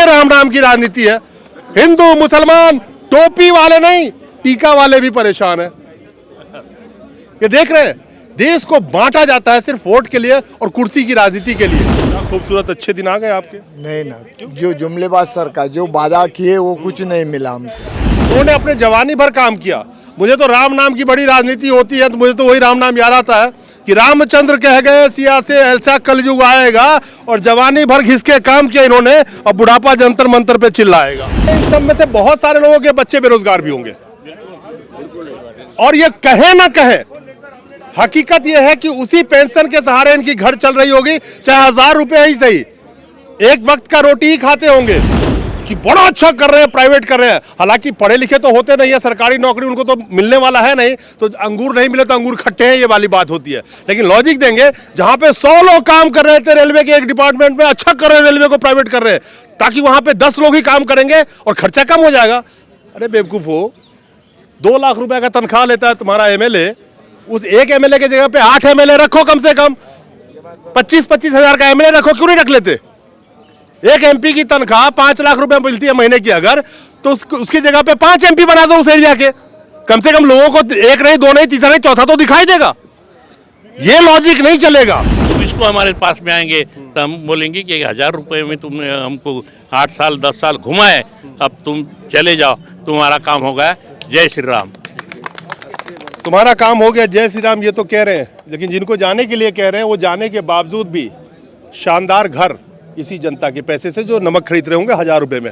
ये राम नाम की राजनीति है। हिंदू मुसलमान टोपी वाले नहीं, टीका वाले भी परेशान है। ये देख रहे हैं, देश को बांटा जाता है सिर्फ वोट के लिए और कुर्सी की राजनीति के लिए। खूबसूरत अच्छे दिन आ गए आपके? नहीं ना, जो जुमलेबाज सरकार जो वादा किए वो कुछ नहीं मिला हमको। उन्होंने अपने जवानी भर काम किया। मुझे तो राम नाम की बड़ी राजनीति होती है तो मुझे तो वही राम नाम याद आता है कि रामचंद्र कह गए सिया से ऐसा कलयुग आएगा, और जवानी भर घिस के काम किया इन्होंने, अब बुढ़ापा जंतर मंतर पे चिल्लाएगा। इन सब में से बहुत सारे लोगों के बच्चे बेरोजगार भी होंगे, और ये कहे ना कहे, हकीकत यह है कि उसी पेंशन के सहारे इनकी घर चल रही होगी, चाहे 1000 रुपए ही सही, एक वक्त का रोटी ही खाते होंगे कि बड़ा अच्छा कर रहे हैं, प्राइवेट कर रहे हैं। हालांकि पढ़े लिखे तो होते नहीं है, सरकारी नौकरी उनको तो मिलने वाला है नहीं, तो अंगूर नहीं मिले तो अंगूर खट्टे हैं, ये वाली बात होती है। लेकिन लॉजिक देंगे, जहां पे 100 लोग काम कर रहे थे रेलवे के एक डिपार्टमेंट में, अच्छा कर रहे हैं, रेलवे को प्राइवेट कर रहे हैं, ताकि वहां पे 10 लोग ही काम करेंगे और खर्चा कम हो जाएगा। अरे बेवकूफ हो, 2 लाख रुपए का तनख्वाह लेता है तुम्हारा एमएलए, उस एक एमएलए की जगह पे 8 एमएलए रखो, कम से कम 25-25 हजार का एमएलए रखो, क्यों नहीं रख लेते? एक एमपी की तनख्वाह 5 लाख रुपए मिलती है महीने की, अगर तो उसकी जगह पे 5 एमपी बना दो उस एरिया के, कम से कम लोगों को एक नहीं, 2 नहीं, तीसरा नहीं, चौथा तो दिखाई देगा। ये लॉजिक नहीं चलेगा। इसको हमारे पास में आएंगे तो हम बोलेंगे कि 1000 रुपये में तुमने हमको 8 साल 10 साल घुमाए, अब तुम चले जाओ, तुम्हारा काम हो गया, जय श्री राम। तुम्हारा काम हो गया, जय श्री राम, ये तो कह रहे हैं, लेकिन जिनको जाने के लिए कह रहे हैं वो जाने के बावजूद भी शानदार घर इसी जनता के पैसे से, जो नमक खरीद रहे होंगे 1000 रुपए में,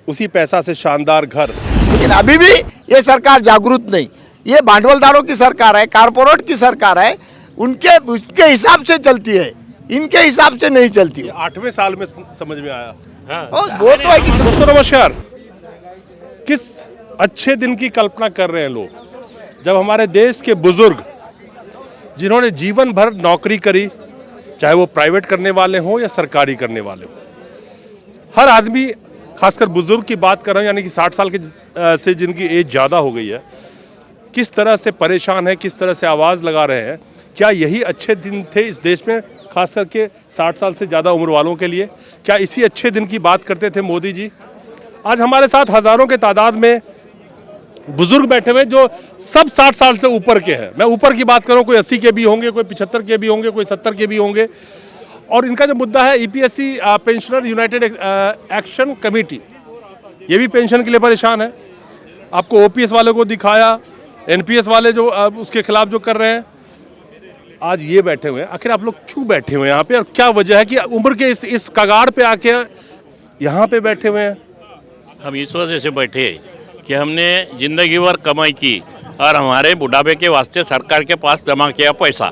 उसी पैसा से शानदार घर। लेकिन अभी भी ये सरकार जागरूक नहीं, ये भांडवलदारों की सरकार है, कारपोरेट की सरकार है, उसके हिसाब से चलती है, इनके हिसाब से नहीं चलती। 8वें साल में समझ में आया। वो तो है कि दोस्तों नमस्कार। किस अच्छे दिन की कल्पना कर रहे हैं लोग, जब हमारे देश के बुजुर्ग, जिन्होंने जीवन भर नौकरी करी, चाहे वो प्राइवेट करने वाले हों या सरकारी करने वाले हों, हर आदमी, खासकर बुजुर्ग की बात कर रहा हूं, यानी कि 60 साल के से जिनकी एज ज़्यादा हो गई है, किस तरह से परेशान है, किस तरह से आवाज़ लगा रहे हैं। क्या यही अच्छे दिन थे इस देश में, खास करके 60 साल से ज़्यादा उम्र वालों के लिए? क्या इसी अच्छे दिन की बात करते थे मोदी जी? आज हमारे साथ हज़ारों के तादाद में बुजुर्ग बैठे हुए जो सब 60 साल से ऊपर के हैं। मैं ऊपर की बात करूं, कोई 80 के भी होंगे, कोई 75 के भी होंगे, कोई 70 के भी होंगे। और इनका जो मुद्दा है ईपीएससी पेंशनर यूनाइटेड एक्शन कमेटी, ये भी पेंशन के लिए परेशान है। आपको ओपीएस वाले को दिखाया, एनपीएस वाले जो उसके खिलाफ जो कर रहे हैं, आज ये बैठे हुए हैं। आखिर आप लोग क्यों बैठे हुए हैं यहाँ पे, और क्या वजह है कि उम्र के इस कगार पे आके यहाँ पे बैठे हुए हैं? हम इस वजह से बैठे कि हमने ज़िंदगी भर कमाई की और हमारे बुढ़ापे के वास्ते सरकार के पास जमा किया पैसा,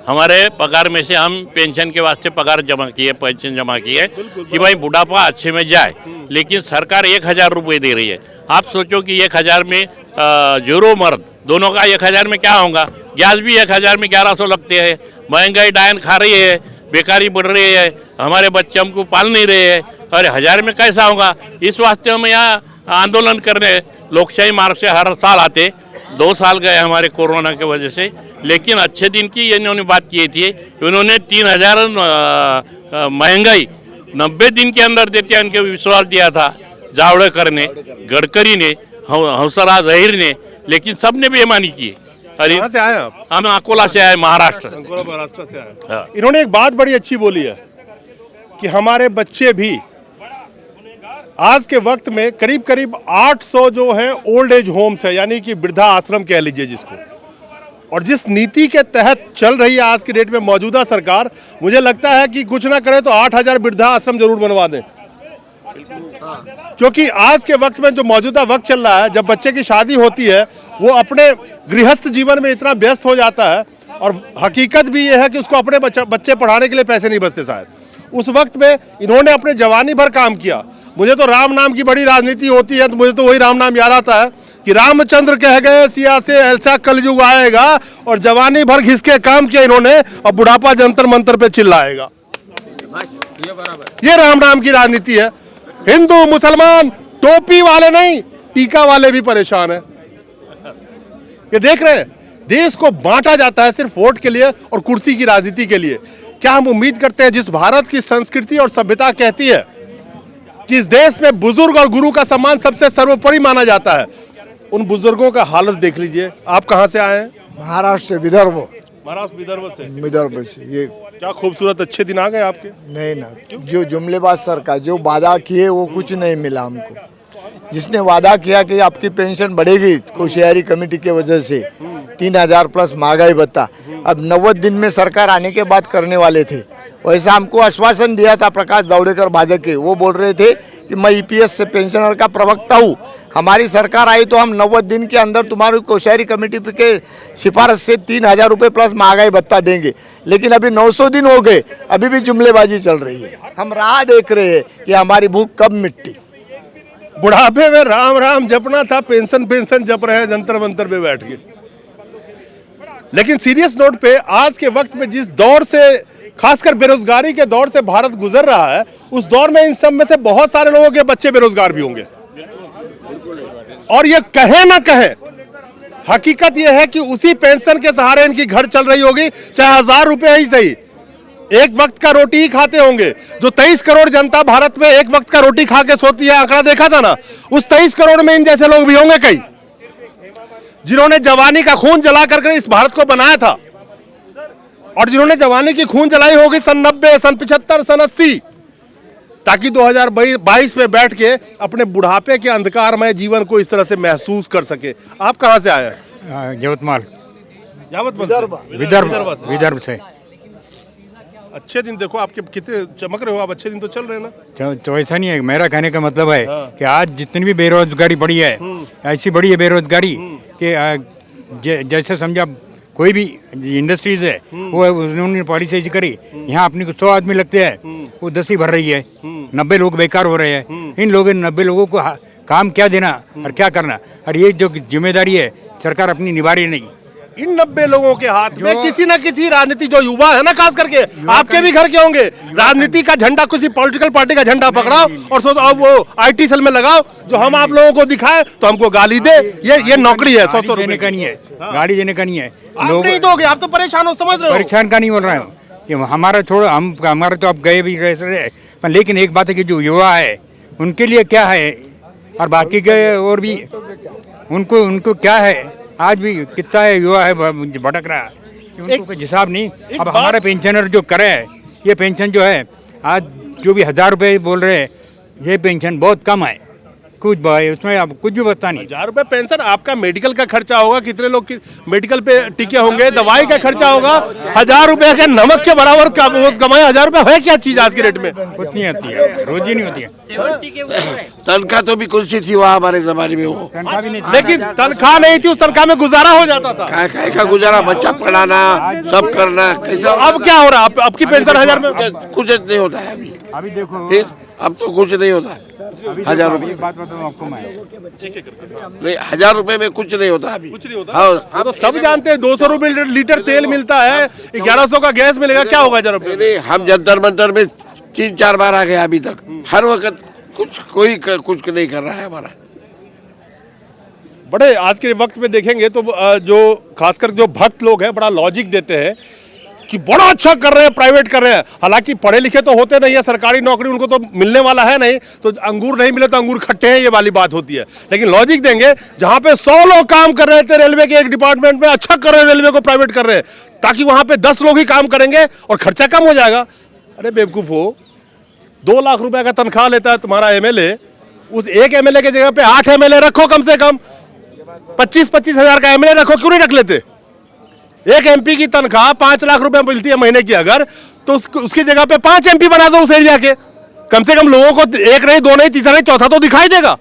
हमारे पगार में से हम पेंशन के वास्ते पगार जमा किए, पेंशन जमा किए कि भाई बुढ़ापा अच्छे में जाए। लेकिन सरकार 1000 रुपये दे रही है। आप सोचो कि 1000 में जोरो मर्द दोनों का 1000 में क्या होगा? गैस भी 1000 में 1100 लगते हैं, महंगाई डायन खा रही है, बेकारी बढ़ रही है, हमारे बच्चे हमको पाल नहीं रहे हैं, और 1000 में कैसा होगा? इस वास्ते हम यहाँ आंदोलन करने लोकशाही मार्ग से हर साल आते। 2 साल गए हमारे कोरोना की वजह से, लेकिन अच्छे दिन की इन्होंने बात की थी। उन्होंने 3000 महंगाई 90 दिन के अंदर देते उनके विश्वास दिया था, जावड़ेकर ने, गडकरी ने, हंसराज अहिर ने, लेकिन सब ने बेईमानी की। अरे कहाँ से आए आप? हम अकोला से आए, महाराष्ट्र से आए। इन्होंने एक बात बड़ी अच्छी बोली है कि हमारे बच्चे भी आज के वक्त में करीब करीब 800 जो है ओल्ड एज होम्स है, यानी कि वृद्धा आश्रम कह लीजिए जिसको, और जिस नीति के तहत चल रही है आज की डेट में मौजूदा सरकार, मुझे लगता है कि कुछ ना करे तो 8000 वृद्धा आश्रम जरूर बनवा दें। क्योंकि आज के वक्त में जो मौजूदा वक्त चल रहा है, जब बच्चे की शादी होती है वो अपने गृहस्थ जीवन में इतना व्यस्त हो जाता है, और हकीकत भी ये है कि उसको अपने बच्चे पढ़ाने के लिए पैसे नहीं बचते शायद। उस वक्त में इन्होंने अपने जवानी भर काम किया। मुझे तो राम नाम की बड़ी राजनीति होती है तो मुझे तो वही राम नाम याद आता है कि रामचंद्र कह गए सिया से ऐसा कलयुग आएगा, और जवानी भर घिस के काम किया इन्होंने, और बुढ़ापा जंतर मंतर पे चिल्लाएगा। ये राम नाम की राजनीति है। हिंदू मुसलमान टोपी वाले नहीं, टीका वाले भी परेशान है। ये देख रहे हैं, देश को बांटा जाता है सिर्फ वोट के लिए और कुर्सी की राजनीति के लिए। क्या हम उम्मीद करते हैं जिस भारत की संस्कृति और सभ्यता कहती है कि इस देश में बुजुर्ग और गुरु का सम्मान सबसे सर्वोपरि माना जाता है, उन बुजुर्गों का हालत देख लीजिए। आप कहाँ से आए हैं? महाराष्ट्र से विदर्भ, महाराष्ट्र विदर्भ से। विदर्भ से। ये क्या खूबसूरत अच्छे दिन आ गए आपके। नहीं ना, जो जुमलेबाज सरकार जो वादा किए वो कुछ नहीं मिला हमको। जिसने वादा किया कि आपकी पेंशन बढ़ेगी कोशियारी कमेटी के वजह से 3,000 प्लस महंगाई भत्ता, अब 90 दिन में सरकार आने के बाद करने वाले थे। वैसा हमको आश्वासन दिया था प्रकाश जावड़ेकर भाजपा के, वो बोल रहे थे कि मैं ईपीएस से पेंशनर का प्रवक्ता हूँ, हमारी सरकार आई तो हम 90 दिन के अंदर तुम्हारी कोशियारी कमेटी के सिफारिश से 3,000 रुपये प्लस महंगाई भत्ता देंगे। लेकिन अभी 900 दिन हो गए, अभी भी जुमलेबाजी चल रही है। हम राह देख रहे हैं कि हमारी भूख कब मिटती। बुढ़ापे में राम राम जपना था, पेंशन पेंशन जप रहे हैं जंतर मंतर पे बैठ के। लेकिन सीरियस नोट पे आज के वक्त में जिस दौर से, खासकर बेरोजगारी के दौर से भारत गुजर रहा है, उस दौर में इन सब में से बहुत सारे लोगों के बच्चे बेरोजगार भी होंगे। और ये कहे ना कहे, हकीकत ये है कि उसी पेंशन के सहारे इनकी घर चल रही होगी, चाहे 1,000 रुपए ही सही, एक वक्त का रोटी ही खाते होंगे। जो 23 करोड़ जनता भारत में एक वक्त का रोटी खा के सोती है, आंकड़ा देखा था ना, उस 23 करोड़ में इन जैसे लोग भी होंगे कई, जिन्होंने जवानी का खून जला करके इस भारत को बनाया था, और जिन्होंने जवानी की खून जलाई होगी सन 90, सन 75, सन 80, ताकि 2022 में बैठ के अपने बुढ़ापे के अंधकारमय जीवन को इस तरह से महसूस कर सके। आप कहां से आए हैं? यवतमाल, विदर्भ से। विदर्भ से। अच्छे दिन देखो आपके कितने चमक रहे हो आप, अच्छे दिन तो चल रहे हैं ना। तो ऐसा नहीं है, मेरा कहने का मतलब है कि आज जितनी भी बेरोजगारी बढ़ी है, ऐसी बढ़ी है बेरोजगारी कि जैसे समझा कोई भी इंडस्ट्रीज है वो उन्होंने पॉलिसी ऐसी करी, यहाँ अपने को 100 आदमी लगते हैं, वो 10 ही भर रही है, 90 लोग बेकार हो रहे हैं। इन लोगों ने 90 लोगों को काम क्या देना और क्या करना, और ये जो जिम्मेदारी है सरकार अपनी निभा रही नहीं। इन 90 लोगों के हाथ में किसी न किसी राजनीति, जो युवा है ना खास करके, आपके भी घर के होंगे, राजनीति का झंडा किसी पॉलिटिकल पार्टी का झंडा पकड़ाओ और सोचो अब वो आईटी सेल में लगाओ, जो हम आप लोगों को दिखाए तो हमको गाली दे। ये नौकरी है, 100 रुपए का नहीं है, गाड़ी देने का नहीं है। आप नहीं दोगे, आप तो परेशान हो, समझ रहे हो। परेशान का नहीं बोल रहा हूँ कि हमारा छोड़ो, हमारा तो आप गए भी रहे, पर लेकिन एक बात है कि जो युवा है उनके लिए क्या है, और बाकी के और भी उनको क्या है। आज भी कितना है युवा है भटक रहा है, उनको कोई हिसाब नहीं। अब हमारा पेंशनर जो करे है, ये पेंशन जो है आज जो भी 1,000 रुपये बोल रहे हैं, ये पेंशन बहुत कम है, कुछ उसमें अब कुछ भी बचता नहीं। 1,000 रुपए पेंशन, आपका मेडिकल का खर्चा होगा, कितने लोग मेडिकल पे टिके होंगे, दवाई का खर्चा होगा, 1,000 रुपए के नमक के बराबर कमाए। 1,000 रुपए है क्या चीज आज के रेट में? कुछ नहीं आती है, रोजी नहीं होती है। तनख्वाह तो भी कुछ थी वहाँ हमारे जमाने में, वो लेकिन तनख्वाह नहीं थी, उस तनख्वाह में गुजारा हो जाता था। काय का गुजारा, बच्चा पढ़ाना, सब करना कैसा। अब क्या हो रहा है? आपकी पेंशन 1,000 में कुछ नहीं होता है अभी। अभी देखो, फिर अब तो कुछ नहीं होता है। 1,000 रुपये बात बताऊँ आपको मैं, नहीं, 1,000 रुपये में कुछ नहीं होता अभी। कुछ नहीं होता। हाँ, तो सब जानते हैं 200 रुपए लीटर तेल मिलता है, 1,100 का गैस मिलेगा, क्या होगा 1,000 रुपए? नहीं, हम जंतर मंतर में 3-4 बार आ गए अभी तक, हर वक्त कोई कुछ नहीं कर रहा है हमारा। बड़े आज के वक्त में देखेंगे तो जो खासकर जो भक्त लोग हैं बड़ा लॉजिक देते हैं कि बड़ा अच्छा कर रहे हैं, प्राइवेट कर रहे हैं। हालांकि पढ़े लिखे तो होते नहीं है, सरकारी नौकरी उनको तो मिलने वाला है नहीं, तो अंगूर नहीं मिले तो अंगूर खट्टे हैं, ये वाली बात होती है। लेकिन लॉजिक देंगे, जहां पे 100 लोग काम कर रहे थे रेलवे के एक डिपार्टमेंट में, अच्छा कर रहे हैं, रेलवे को प्राइवेट कर रहे हैं, ताकि वहां पे 10 लोग ही काम करेंगे और खर्चा कम हो जाएगा। अरे बेवकूफ हो, 2 लाख रुपए का तनख्वाह लेता है तुम्हारा एमएलए, उस एक एमएलए की जगह पे 8 एमएलए रखो, कम से कम 25-25 हजार का एमएलए रखो, क्यों नहीं रख लेते? एक एमपी की तनख्वाह 5 लाख रुपए मिलती है महीने की, अगर तो उसकी जगह पे 5 एमपी बना दो उस एरिया के, कम से कम लोगों को 1 नहीं, 2 नहीं, तीसरा नहीं, चौथा तो दिखाई देगा।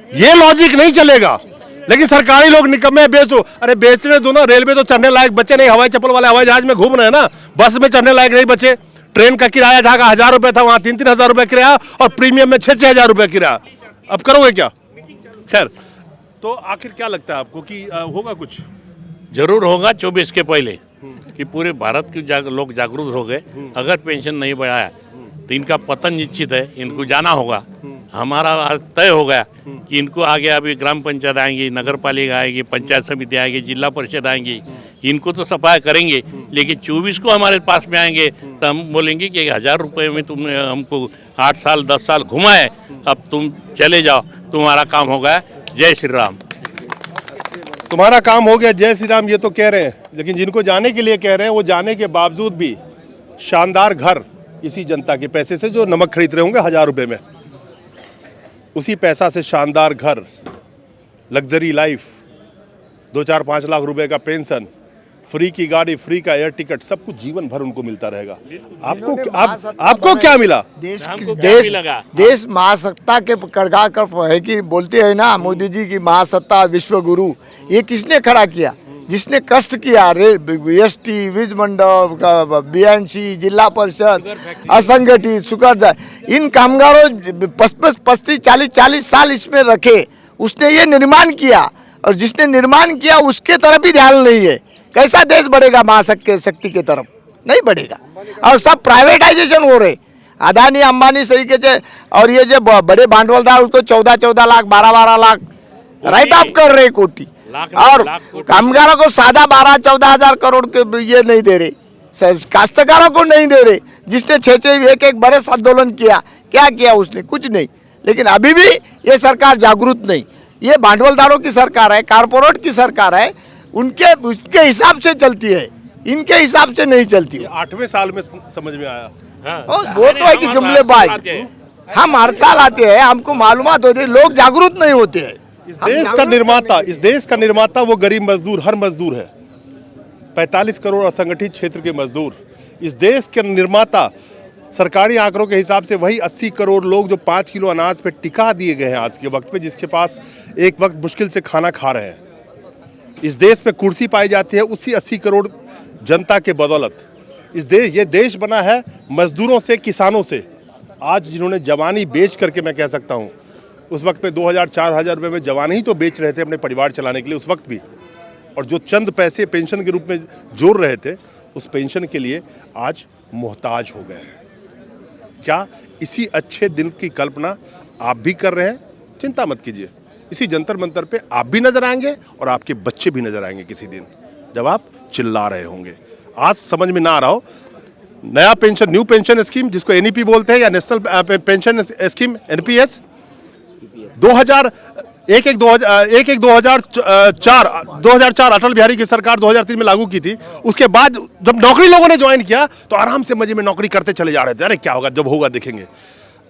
ये लॉजिक नहीं चलेगा। लेकिन सरकारी लोग निकम्मे, बेचो, अरे बेचने दो ना, रेलवे तो चढ़ने लायक बचे नहीं, हवाई चप्पल वाले हवाई जहाज में घूम रहे हैं ना, बस में चढ़ने लायक नहीं बचे। ट्रेन का किराया जहाँ का 1,000 रुपए था, वहाँ 3-3 हजार रुपए किराया, और प्रीमियम में 6-6 हजार रुपए किराया। अब करोगे क्या? खैर, तो आखिर क्या लगता है आपको कि होगा कुछ? जरूर होगा 24 के पहले, कि पूरे भारत के लोग जागरूक हो गए। अगर पेंशन नहीं बढ़ाया तो इनका पतन निश्चित है, इनको जाना होगा। हमारा आज तय हो गया कि इनको आगे अभी ग्राम पंचायत आएंगी, नगर पालिका आएगी, पंचायत समिति आएगी, जिला परिषद आएंगी, इनको तो सफाई करेंगे, लेकिन 24 को हमारे पास में आएंगे तो हम बोलेंगे कि 1000 रुपये में तुमने हमको 8 साल 10 साल घुमाए, अब तुम चले जाओ, तुम्हारा काम हो गया, जय श्री राम। तुम्हारा काम हो गया, जय श्री राम, ये तो कह रहे हैं, लेकिन जिनको जाने के लिए कह रहे हैं वो जाने के बावजूद भी शानदार घर इसी जनता के पैसे से, जो नमक खरीद रहे होंगे 1000 रुपये में, उसी पैसा से शानदार घर, लग्जरी लाइफ, 2-4-5 लाख रुपए का पेंशन, फ्री की गाड़ी, फ्री का एयर टिकट, सब कुछ जीवन भर उनको मिलता रहेगा। आपको क्या मिला? देश महासत्ता के कड़गा कर है कि बोलते हैं ना मोदी जी की महासत्ता विश्व गुरु, ये किसने खड़ा किया? जिसने कष्ट किया, एसटी, वीज मंडप, बीएनसी, जिला परिषद, असंगठित, सुकर, इन कामगारों 35-40 साल इसमें रखे, उसने ये निर्माण किया, और जिसने निर्माण किया उसके तरफ भी ध्यान नहीं है। कैसा देश बढ़ेगा महाशक्ति के तरफ? नहीं बढ़ेगा। और सब प्राइवेटाइजेशन हो रहे, अदानी अंबानी तरीके से, और ये जो बड़े भांडवलदार उसको 14-14 लाख 12-12 लाख राइट ऑफ कर रहे कोटी, और कामगारों को सादा 12-14 हजार करोड़ के ये नहीं दे रहे, काश्तकारों को नहीं दे रहे, जिसने 6-6 एक बरस आंदोलन किया, क्या किया उसने? कुछ नहीं। लेकिन अभी भी ये सरकार जागरूक नहीं, ये भांडवलदारों की सरकार है, कारपोरेट की सरकार है, उसके हिसाब से चलती है, इनके हिसाब से नहीं चलती। 8वें साल में समझ में आया। वो तो है कि जुमलेबाज, हम हर साल आते हैं, हमको मालूमात होती है, लोग जागरूक नहीं होते हैं। इस देश का निर्माता वो गरीब मजदूर, हर मजदूर है, 45 करोड़ असंगठित क्षेत्र के मजदूर। इस देश के निर्माता सरकारी आंकड़ों के हिसाब से वही 80 करोड़ लोग जो 5 किलो अनाज पे टिका दिए गए हैं आज के वक्त पे, जिसके पास एक वक्त मुश्किल से खाना खा रहे हैं। इस देश में कुर्सी पाई जाती है उसी 80 करोड़ जनता के बदौलत। ये देश बना है मजदूरों से, किसानों से। आज जिन्होंने जवानी बेच करके, मैं कह सकता हूँ, उस वक्त में 2000-4000 रुपये में जवानी ही तो बेच रहे थे अपने परिवार चलाने के लिए उस वक्त भी, और जो चंद पैसे पेंशन के रूप में जोड़ रहे थे, उस पेंशन के लिए आज मोहताज हो गए हैं। क्या इसी अच्छे दिन की कल्पना आप भी कर रहे हैं? चिंता मत कीजिए, इसी जंतर मंतर पे आप भी नजर आएंगे और आपके बच्चे भी नजर आएंगे किसी दिन, जब आप चिल्ला रहे होंगे। आज समझ में ना आ रहा हो, नया पेंशन, न्यू पेंशन स्कीम जिसको एनईपी बोलते हैं, या national pension scheme NPS, 2004 Atal Bihari की सरकार 2003 में लागू की थी। उसके बाद जब नौकरी लोगों ने ज्वाइन किया तो आराम से मजे में नौकरी करते चले जा रहे थे, अरे क्या होगा, जब होगा देखेंगे।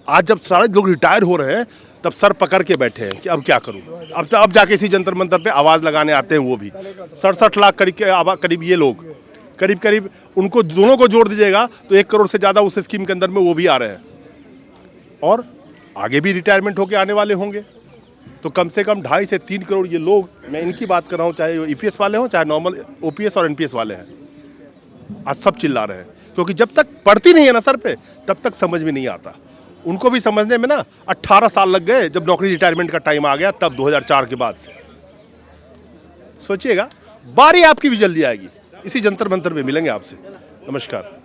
आज जब सारे लोग रिटायर हो रहे हैं तब सर पकड़ के बैठे हैं कि अब क्या करूं। अब जाके इसी जंतर मंतर पे आवाज लगाने आते हैं, वो भी 67 लाख करीब ये लोग, करीब उनको दोनों को जोड़ दीजिएगा तो 1 करोड़ से ज़्यादा उस स्कीम के अंदर में वो भी आ रहे हैं, और आगे भी रिटायरमेंट होके आने वाले होंगे। तो कम से कम 2.5 से 3 करोड़ ये लोग, मैं इनकी बात कर रहा हूँ, चाहे ईपीएस वाले हों, चाहे नॉर्मल ओपीएस और एनपीएस वाले हैं, आज सब चिल्ला रहे हैं। क्योंकि जब तक पड़ती नहीं है ना सर पे, तब तक समझ में नहीं आता। उनको भी समझने में ना 18 साल लग गए, जब नौकरी रिटायरमेंट का टाइम आ गया तब 2004 के बाद से। सोचिएगा, बारी आपकी भी जल्दी आएगी। इसी जंतर मंतर में मिलेंगे आपसे। नमस्कार।